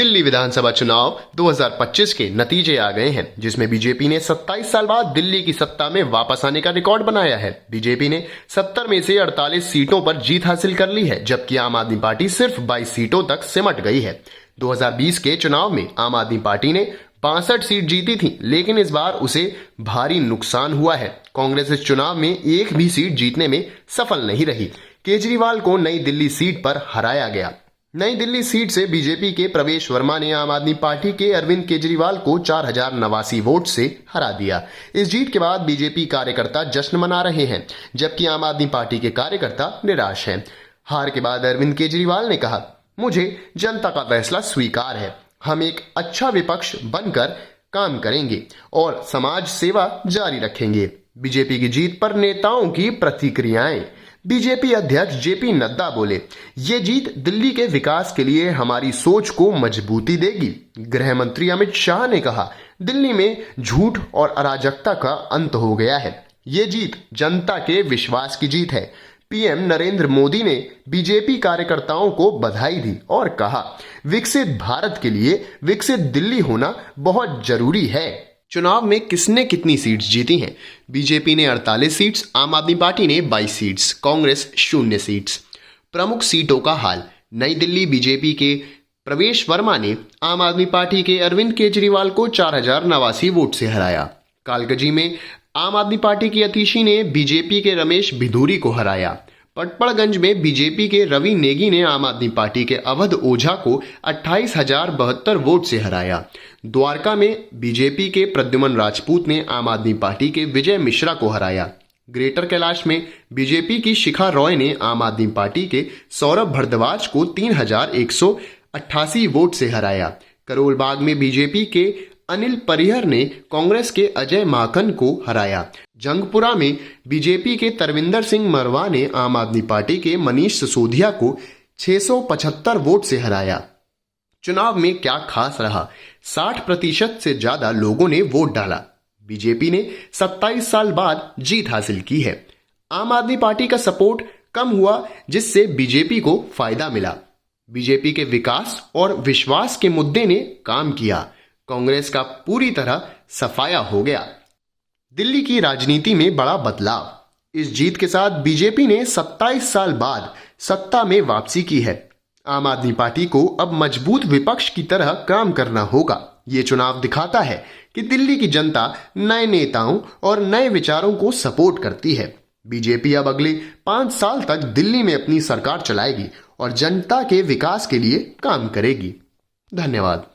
दिल्ली विधानसभा चुनाव 2025 के नतीजे आ गए हैं, जिसमें बीजेपी ने 27 साल बाद दिल्ली की सत्ता में वापस आने का रिकॉर्ड बनाया है। बीजेपी ने 70 में से 48 सीटों पर जीत हासिल कर ली है, जबकि आम आदमी पार्टी सिर्फ 22 सीटों तक सिमट गई है। 2020 के चुनाव में आम आदमी पार्टी ने 62 सीट जीती थी, लेकिन इस बार उसे भारी नुकसान हुआ है। कांग्रेस इस चुनाव में एक भी सीट जीतने में सफल नहीं रही। केजरीवाल को नई दिल्ली सीट पर हराया गया। नई दिल्ली सीट से बीजेपी के प्रवेश वर्मा ने आम आदमी पार्टी के अरविंद केजरीवाल को 4089 वोट से हरा दिया। इस जीत के बाद बीजेपी कार्यकर्ता जश्न मना रहे हैं, जबकि आम आदमी पार्टी के कार्यकर्ता निराश हैं। हार के बाद अरविंद केजरीवाल ने कहा, मुझे जनता का फैसला स्वीकार है। हम एक अच्छा विपक्ष बनकर काम करेंगे और समाज सेवा जारी रखेंगे। बीजेपी की जीत पर नेताओं की प्रतिक्रियाएं। बीजेपी अध्यक्ष जेपी नड्डा बोले, ये जीत दिल्ली के विकास के लिए हमारी सोच को मजबूती देगी। गृह मंत्री अमित शाह ने कहा, दिल्ली में झूठ और अराजकता का अंत हो गया है। ये जीत जनता के विश्वास की जीत है। पीएम नरेंद्र मोदी ने बीजेपी कार्यकर्ताओं को बधाई दी और कहा, विकसित भारत के लिए विकसित दिल्ली होना बहुत जरूरी है। चुनाव में किसने कितनी सीट्स जीती हैं? बीजेपी ने 48 सीट्स, आम आदमी पार्टी ने 22 सीट्स, कांग्रेस 0 सीट्स। प्रमुख सीटों का हाल। नई दिल्ली बीजेपी के प्रवेश वर्मा ने आम आदमी पार्टी के अरविंद केजरीवाल को 4089 वोट से हराया। कालकजी में आम आदमी पार्टी की अतिशी ने बीजेपी के रमेश भिदूरी को हराया। पटपड़गंज में बीजेपी के रवि नेगी ने आम आदमी पार्टी के अवध ओझा को 28,072 वोट से हराया। द्वारका में बीजेपी के प्रद्युमन राजपूत ने आम आदमी पार्टी के विजय मिश्रा को हराया। ग्रेटर कैलाश में बीजेपी की शिखा रॉय ने आम आदमी पार्टी के सौरभ भारद्वाज को 3,188 वोट से हराया। करोल बाग में बीजेपी के अनिल परिहर ने कांग्रेस के अजय माकन को हराया। जंगपुरा में बीजेपी के तरविंदर सिंह मरवा ने आम आदमी पार्टी के मनीष सिसोदिया को 675 वोट से हराया। चुनाव में क्या खास रहा? 60% से ज्यादा लोगों ने वोट डाला। बीजेपी ने 27 साल बाद जीत हासिल की है। आम आदमी पार्टी का सपोर्ट कम हुआ, जिससे बीजेपी को फायदा मिला। बीजेपी के विकास और विश्वास के मुद्दे ने काम किया। कांग्रेस का पूरी तरह सफाया हो गया। दिल्ली की राजनीति में बड़ा बदलाव। इस जीत के साथ बीजेपी ने 27 साल बाद सत्ता में वापसी की है। आम आदमी पार्टी को अब मजबूत विपक्ष की तरह काम करना होगा। ये चुनाव दिखाता है कि दिल्ली की जनता नए नेताओं और नए विचारों को सपोर्ट करती है। बीजेपी अब अगले 5 साल तक दिल्ली में अपनी सरकार चलाएगी और जनता के विकास के लिए काम करेगी। धन्यवाद।